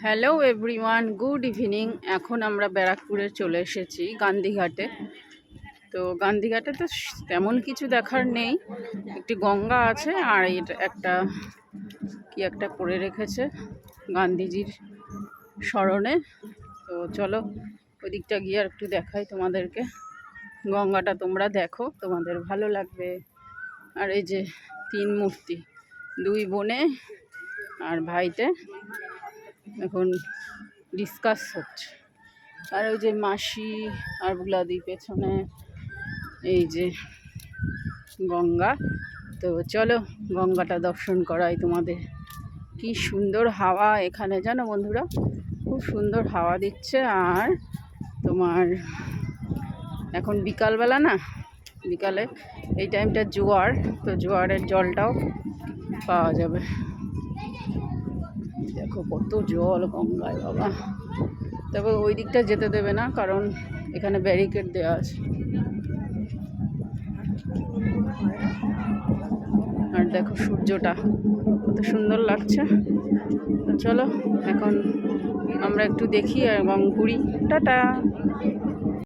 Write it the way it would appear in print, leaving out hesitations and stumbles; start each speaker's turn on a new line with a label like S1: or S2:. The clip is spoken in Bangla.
S1: Hello everyone, good evening. এখন আমরা ব্যারাকপুরে চলে এসেছি গান্ধীঘাটে। তো গান্ধীঘাটে তো তেমন কিছু দেখার নেই, একটি গঙ্গা আছে আর এটা একটা কি একটা করে রেখেছে গান্ধীজির স্মরণে। তো চলো ওই দিকটা গিয়ে আর একটু দেখাই তোমাদেরকে। গঙ্গাটা তোমরা দেখো, তোমাদের ভালো লাগবে। আর এই যে তিন মূর্তি, দুই বোনে আর ভাইতে এখন ডিসকাস হচ্ছে। আর ওই যে মাসি আর বুলাদি পেছনে, এই যে গঙ্গা। তো চলো গঙ্গাটা দর্শন করাই তোমাদের। কি সুন্দর হাওয়া এখানে, জানো বন্ধুরা, খুব সুন্দর হাওয়া দিচ্ছে। আর তোমার এখন বিকালবেলা না, বিকালে এই টাইমটা জোয়ার, তো জোয়ারের জলটাও পাওয়া যাবে। দেখো কত জল গঙ্গায় বাবা। তবে ওই দিকটা যেতে দেবে না, কারণ এখানে ব্যারিকেড দেওয়া আছে। আর দেখো সূর্যটা কত সুন্দর লাগছে। তো চলো এখন আমরা একটু দেখি এবং ঘুরি। টাটা।